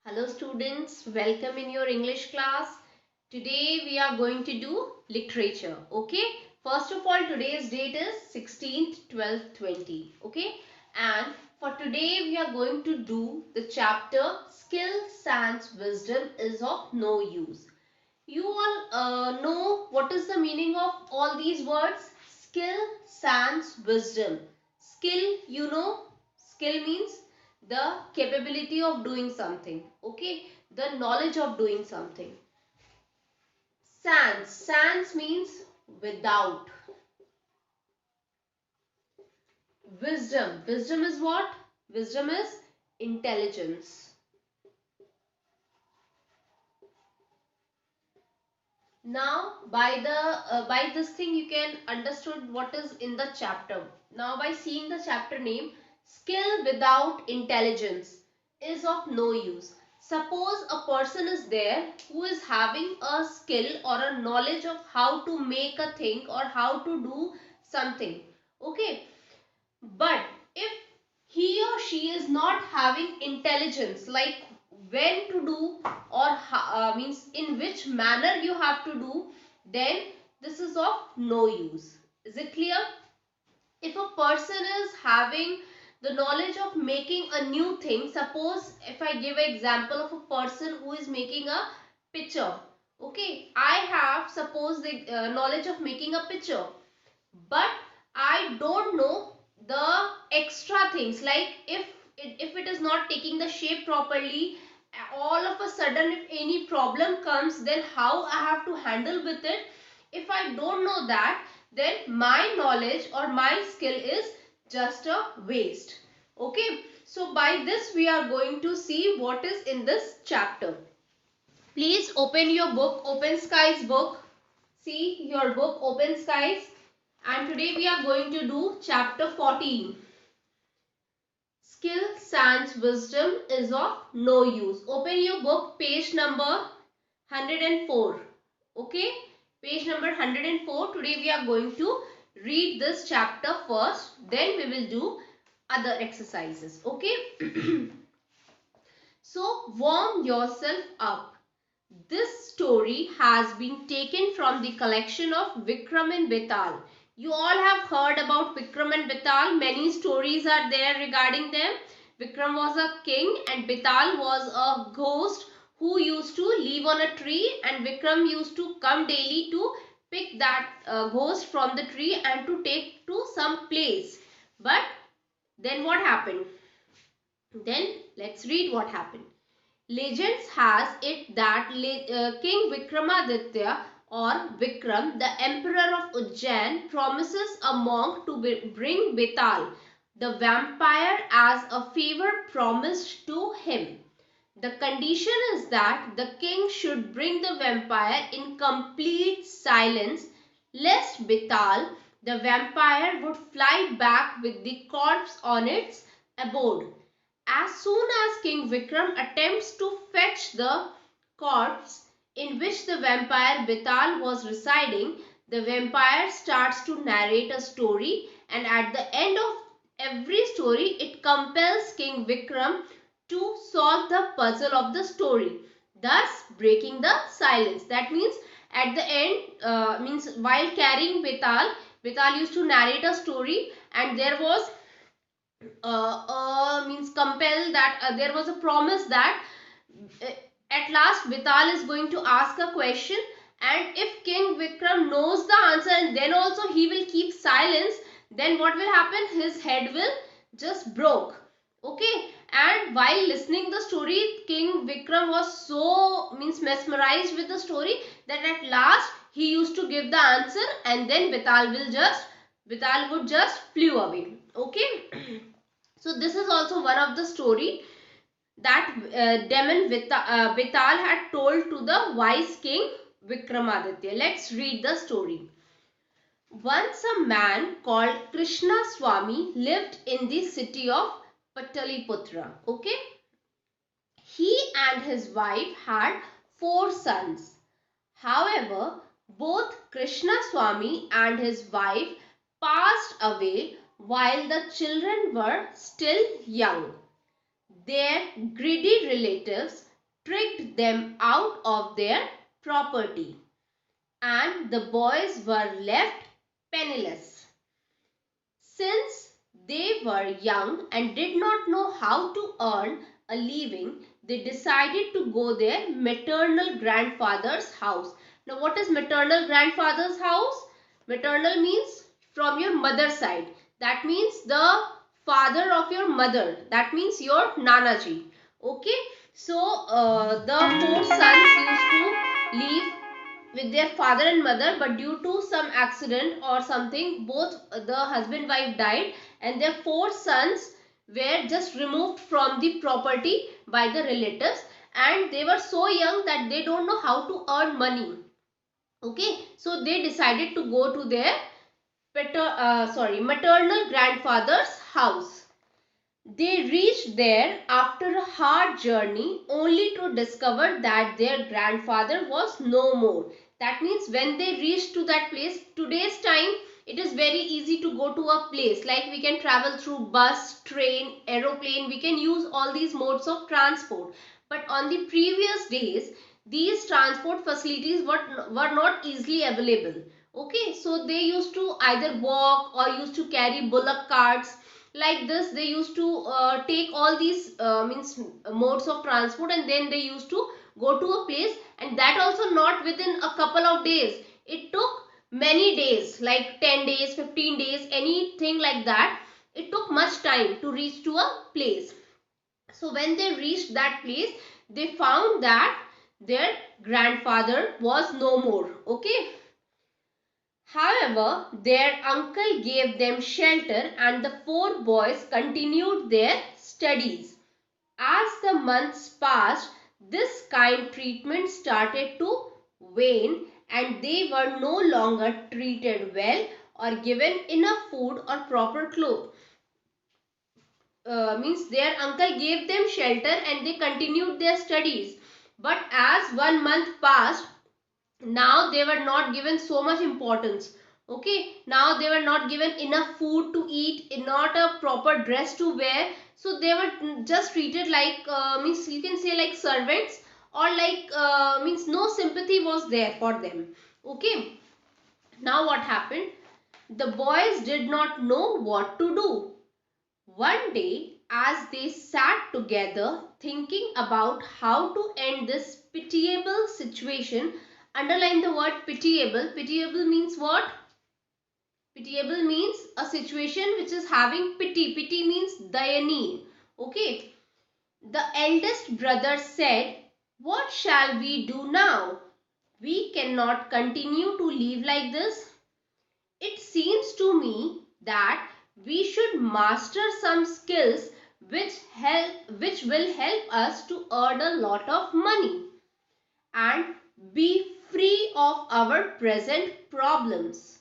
Hello students, welcome in your English class. Today we are going to do literature. Okay. First of all, today's date is 16th 12th 20. Okay. And for today we are going to do the chapter Skill, Sans, Wisdom is of no use. You all know what is the meaning of all these words? Skill, sans, wisdom. Skill, you know, skill means the capability of doing something. Okay, the knowledge of doing something. Sans, sans means without. Wisdom, wisdom is what? Wisdom is intelligence. Now by this thing you can understood what is in the chapter. Now by seeing the chapter name, skill without intelligence is of no use. Suppose a person is there who is having a skill or a knowledge of how to make a thing or how to do something. Okay, but if he or she is not having intelligence, like when to do or means in which manner you have to do, then this is of no use. Is it clear? If a person is having the knowledge of making a new thing, suppose if I give an example of a person who is making a picture. Okay, I have suppose the knowledge of making a picture, but I don't know the extra things, like if it is not taking the shape properly, all of a sudden if any problem comes, then how I have to handle with it. If I don't know that, then my knowledge or my skill is just a waste. Okay, so by this we are going to see what is in this chapter. Please open your book, Open Skies book. See your book, Open Skies. And today we are going to do chapter 14. Skill, sans, wisdom is of no use. Open your book, page number 104. Okay, page number 104. Today we are going to read this chapter first. Then we will do other exercises. Okay. So warm yourself up. This story has been taken from the collection of Vikram and Betal. You all have heard about Vikram and Betal. Many stories are there regarding them. Vikram was a king and Betal was a ghost who used to live on a tree, and Vikram used to come daily to pick that ghost from the tree and to take to some place. But then what happened? Then let's read what happened. Legends has it that King Vikramaditya or Vikram, the emperor of Ujjain, promises a monk to bring Betal, the vampire, as a favor promised to him. The condition is that the king should bring the vampire in complete silence, lest Betal, the vampire, would fly back with the corpse on its abode. As soon as King Vikram attempts to fetch the corpse in which the vampire Betal was residing, the vampire starts to narrate a story, and at the end of every story it compels King Vikram to solve the puzzle of the story, thus breaking the silence. That means at the end, means while carrying Betal, Betal used to narrate a story, and there was means compel that there was a promise that uh, at last Vital is going to ask a question, and if King Vikram knows the answer and then also he will keep silence, then what will happen? His head will just broke. Okay, and while listening the story, King Vikram was so means mesmerized with the story that at last he used to give the answer, and then Vital would just flew away. Okay. So this is also one of the story that Demon Vital had told to the wise king Vikramaditya. Let's read the story. Once a man called Krishna Swami lived in the city of Pataliputra. Okay. He and his wife had 4 sons. However, both Krishna Swami and his wife passed away while the children were still young. Their greedy relatives tricked them out of their property, and the boys were left penniless. Since they were young and did not know how to earn a living, they decided to go their maternal grandfather's house. Now, what is maternal grandfather's house? Maternal means from your mother's side. That means the father of your mother. That means your Nanaji. Okay. So, the four sons used to live with their father and mother, but due to some accident or something, both the husband wife died, and their four sons were just removed from the property by the relatives, and they were so young that they don't know how to earn money. Okay, so they decided to go to their maternal grandfather's house. They reached there after a hard journey, only to discover that their grandfather was no more. That means when they reached to that place, today's time it is very easy to go to a place, like we can travel through bus, train, aeroplane, we can use all these modes of transport. But on the previous days, these transport facilities were not easily available. Okay, so they used to either walk or used to carry bullock carts. Like this, they used to take all these means modes of transport, and then they used to go to a place, and that also not within a couple of days. It took many days, like 10 days, 15 days, anything like that. It took much time to reach to a place. So when they reached that place, they found that their grandfather was no more. Okay. However, their uncle gave them shelter, and the four boys continued their studies. As the months passed, this kind treatment started to wane, and they were no longer treated well or given enough food or proper clothes. Means their uncle gave them shelter and they continued their studies. But as 1 month passed, now they were not given so much importance. Okay, now they were not given enough food to eat, not a proper dress to wear, so they were just treated like means you can say like servants, or like means no sympathy was there for them. Okay, now what happened? The boys did not know what to do. One day, as they sat together thinking about how to end this pitiable situation, underline the word pitiable. Pitiable means what? Pitiable means a situation which is having pity. Pity means dayani. Okay. The eldest brother said, "What shall we do now? We cannot continue to live like this. It seems to me that we should master some skills which will help us to earn a lot of money and be free of our present problems."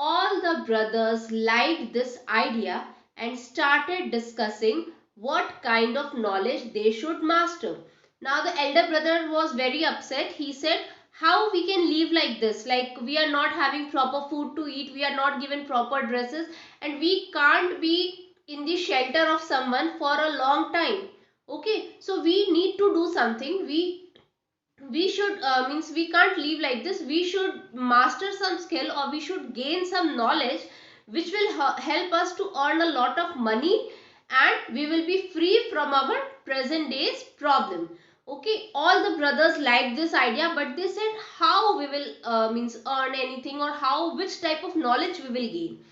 All the brothers liked this idea and started discussing what kind of knowledge they should master. Now the elder brother was very upset. He said, how we can live like this? Like, we are not having proper food to eat, we are not given proper dresses, and we can't be in the shelter of someone for a long time. Okay, so we need to do something. We should means we can't live like this. We should master some skill, or we should gain some knowledge which will help us to earn a lot of money, and we will be free from our present day's problem. Okay, all the brothers liked this idea, but they said how we will means earn anything, or how, which type of knowledge we will gain.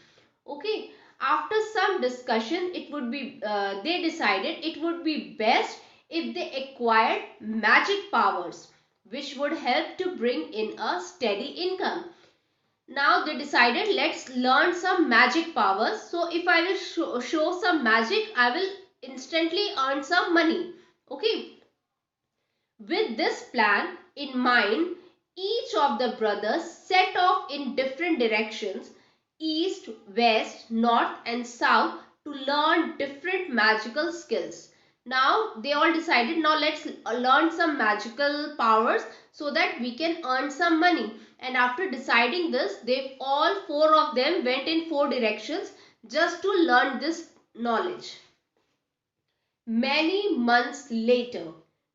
Okay, after some discussion, it would be they decided it would be best if they acquired magic powers which would help to bring in a steady income. Now they decided, let's learn some magic powers. So if I will show some magic, I will instantly earn some money. Okay. With this plan in mind, each of the brothers set off in different directions, east, west, north and south, to learn different magical skills. Now they all decided, now let's learn some magical powers so that we can earn some money. And after deciding this, they all four of them went in four directions just to learn this knowledge. Many months later,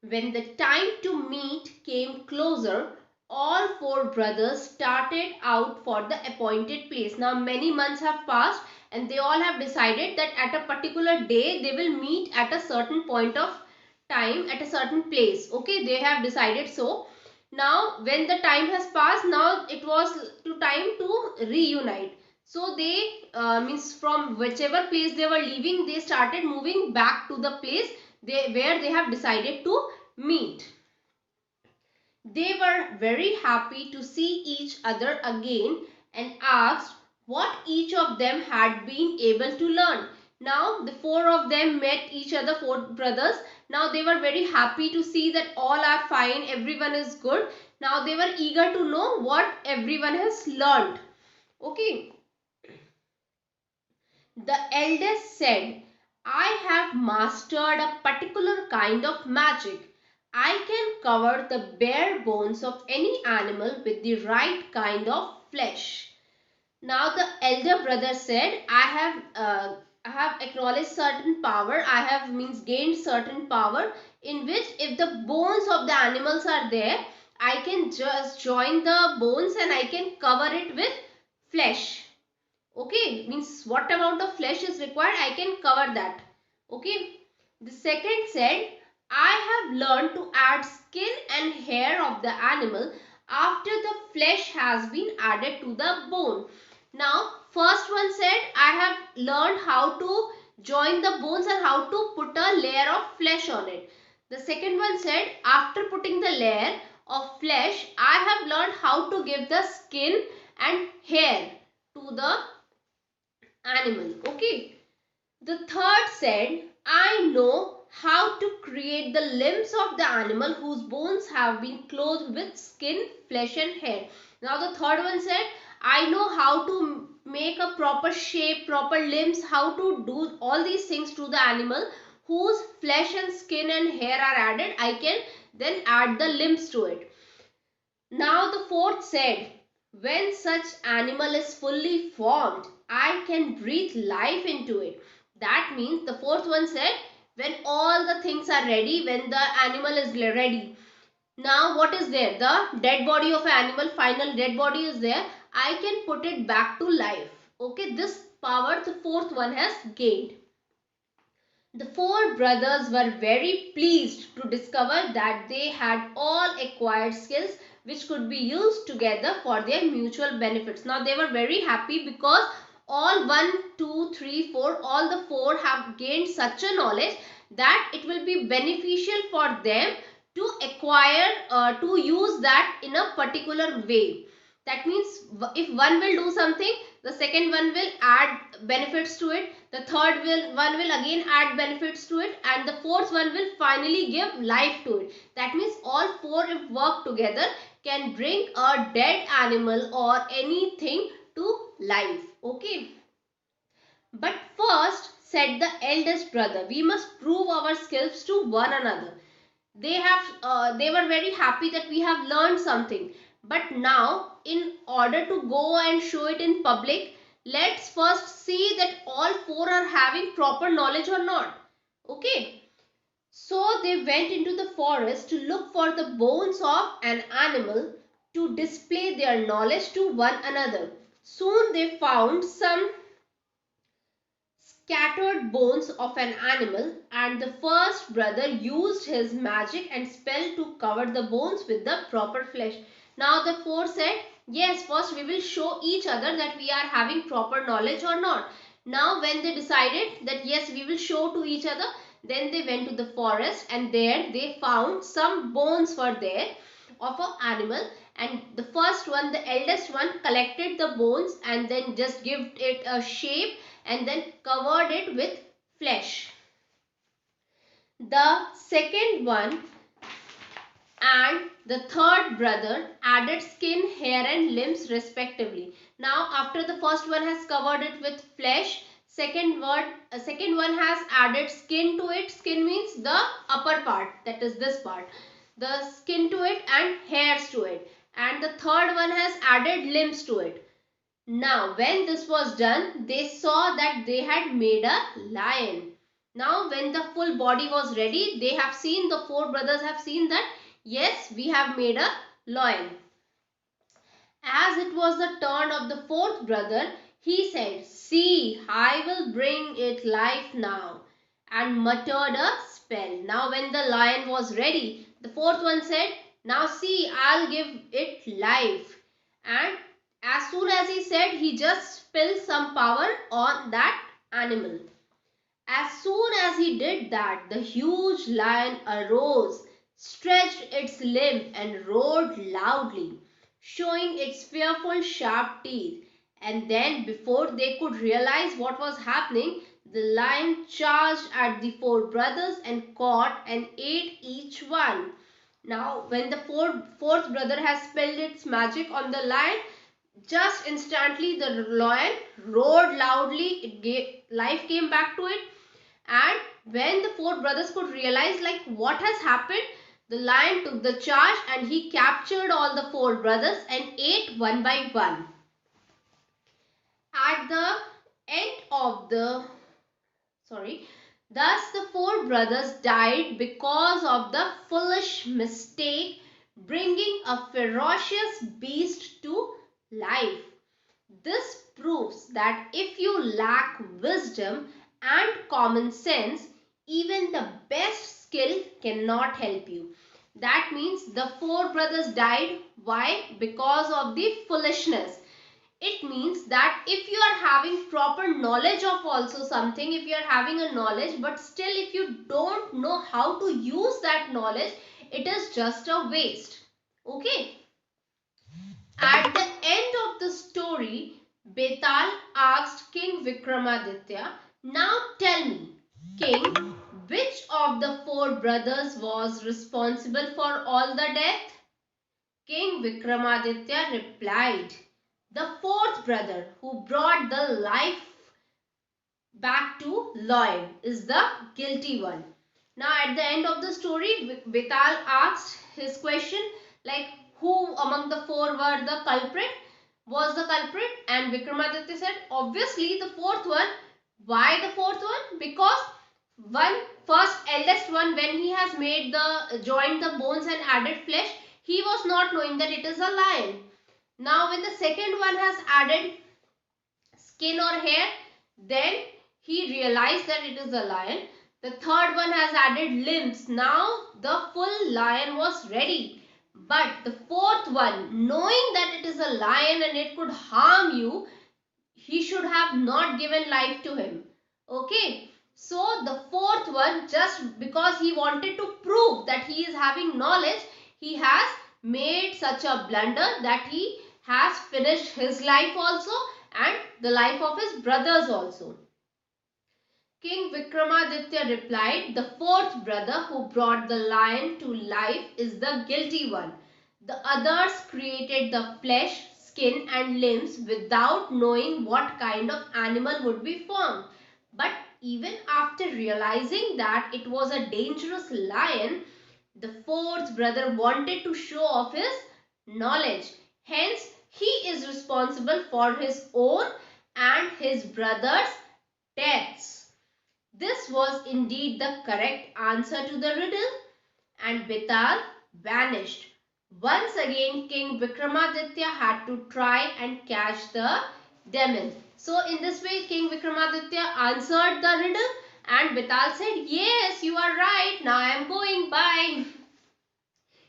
When the time to meet came closer, all four brothers started out for the appointed place. Now many months have passed and they all have decided that at a particular day they will meet at a certain point of time at a certain place. Okay, they have decided so. Now when the time has passed, now it was time to reunite. So they means from whichever place they were leaving, they started moving back to the place where they have decided to meet. They were very happy to see each other again and asked what each of them had been able to learn. Now the four of them met each other, four brothers. Now they were very happy to see that all are fine, everyone is good. Now they were eager to know what everyone has learned. Okay. The eldest said, I have mastered a particular kind of magic. I can cover the bare bones of any animal with the right kind of flesh. Now the elder brother said, I have acknowledged certain power. I have means gained certain power in which if the bones of the animals are there, I can just join the bones and I can cover it with flesh. Okay, means what amount of flesh is required, I can cover that. Okay. The second said, I have learned to add skin and hair of the animal after the flesh has been added to the bone. Now, first one said, I have learned how to join the bones and how to put a layer of flesh on it. The second one said, after putting the layer of flesh, I have learned how to give the skin and hair to the animal. Okay. The third said, I know how to create the limbs of the animal whose bones have been clothed with skin, flesh and hair. Now the third one said, I know how to make a proper shape, proper limbs, how to do all these things to the animal whose flesh and skin and hair are added. I can then add the limbs to it. Now the fourth said, when such animal is fully formed, I can breathe life into it. That means the fourth one said, when all the things are ready, when the animal is ready. Now what is there? The dead body of an animal, final dead body is there. I can put it back to life. Okay, this power the fourth one has gained. The four brothers were very pleased to discover that they had all acquired skills which could be used together for their mutual benefits. Now they were very happy because all 1, 2, 3, 4, all the four have gained such a knowledge that it will be beneficial for them to acquire, to use that in a particular way. That means if one will do something, the second one will add benefits to it, the third one will again add benefits to it, and the fourth one will finally give life to it. That means all four, if work together, can bring a dead animal or anything to life. Okay. But first, said the eldest brother, we must prove our skills to one another. They were very happy that we have learned something, but now in order to go and show it in public, let's first see that all four are having proper knowledge or not. Okay. So they went into the forest to look for the bones of an animal to display their knowledge to one another. Soon they found some scattered bones of an animal, and the first brother used his magic and spell to cover the bones with the proper flesh. Now the four said, yes, first we will show each other that we are having proper knowledge or not. Now when they decided that yes, we will show to each other, then they went to the forest and there they found some bones were there of an animal, and the first one, the eldest one, collected the bones and then just gave it a shape and then covered it with flesh. The second one and the third brother added skin, hair and limbs respectively. Now after the first one has covered it with flesh, second one has added skin to it. Skin means the upper part, that is this part. The skin to it and hairs to it. And the third one has added limbs to it. Now when this was done, they saw that they had made a lion. Now when the full body was ready, they have seen, the four brothers have seen that yes, we have made a lion. As it was the turn of the fourth brother, he said, "See, I will bring it life now," and muttered a spell. Now when the lion was ready, the fourth one said, "Now see, I'll give it life." And as soon as he said, he just spilled some power on that animal. As soon as he did that, the huge lion arose, stretched its limb, and roared loudly, showing its fearful sharp teeth. And then, before they could realize what was happening, the lion charged at the four brothers and caught and ate each one. Now, when the fourth brother has spelled its magic on the lion, just instantly the lion roared loudly. Life came back to it, and when the four brothers could realize like what has happened, the lion took the charge and he captured all the four brothers and ate one by one. At the end of the thus the four brothers died because of the foolish mistake, bringing a ferocious beast to life. This proves that if you lack wisdom and common sense, even the best skill cannot help you. That means the four brothers died. Why? Because of the foolishness. It means that if you are having proper knowledge of also something, if you are having a knowledge, but still if you don't know how to use that knowledge, it is just a waste. Okay. At the end of the story, Betal asked King Vikramaditya, "Now tell me, King, which of the four brothers was responsible for all the death?" King Vikramaditya replied, "The fourth brother who brought the life back to lion is the guilty one." Now at the end of the story, Betal asked his question like who among the four were the culprit, was the culprit, and Vikramaditya said obviously the fourth one. Why the fourth one? Because one first eldest one, when he has made the joined the bones and added flesh, he was not knowing that it is a lion. Now when the second one has added skin or hair, then he realized that it is a lion. The third one has added limbs. Now the full lion was ready. But the fourth one, knowing that it is a lion and it could harm you, he should have not given life to him. Okay. So the fourth one, just because he wanted to prove that he is having knowledge, he has made such a blunder that he has finished his life also and the life of his brothers also. King Vikramaditya replied, "The fourth brother who brought the lion to life is the guilty one. The others created the flesh, skin and limbs without knowing what kind of animal would be formed. But even after realizing that it was a dangerous lion, the fourth brother wanted to show off his knowledge. Hence, he is responsible for his own and his brother's deaths." This was indeed the correct answer to the riddle, and Betal vanished. Once again, King Vikramaditya had to try and catch the demon. So in this way, King Vikramaditya answered the riddle and Betal said, "Yes, you are right. Now I am going. Bye."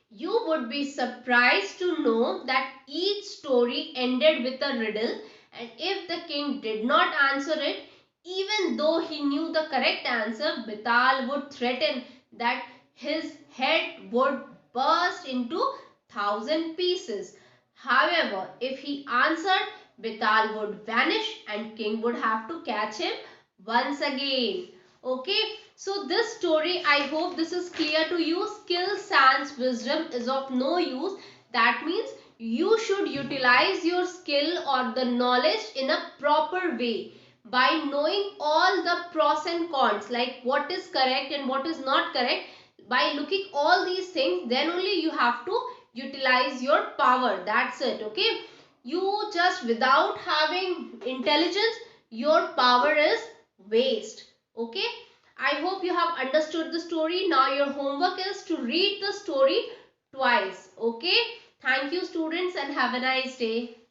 You would be surprised to know that each story ended with a riddle, and if the king did not answer it, even though he knew the correct answer, Betal would threaten that his head would burst into 1,000 pieces. However, if he answered, Betal would vanish and king would have to catch him once again. Okay. So this story, I hope this is clear to you. Skill sans wisdom is of no use. That means you should utilize your skill or the knowledge in a proper way by knowing all the pros and cons, like what is correct and what is not correct. By looking all these things, then only you have to utilize your power. That's it. Okay. You just without having intelligence, your power is waste. Okay. I hope you have understood the story. Now your homework is to read the story twice. Okay. Thank you students and have a nice day.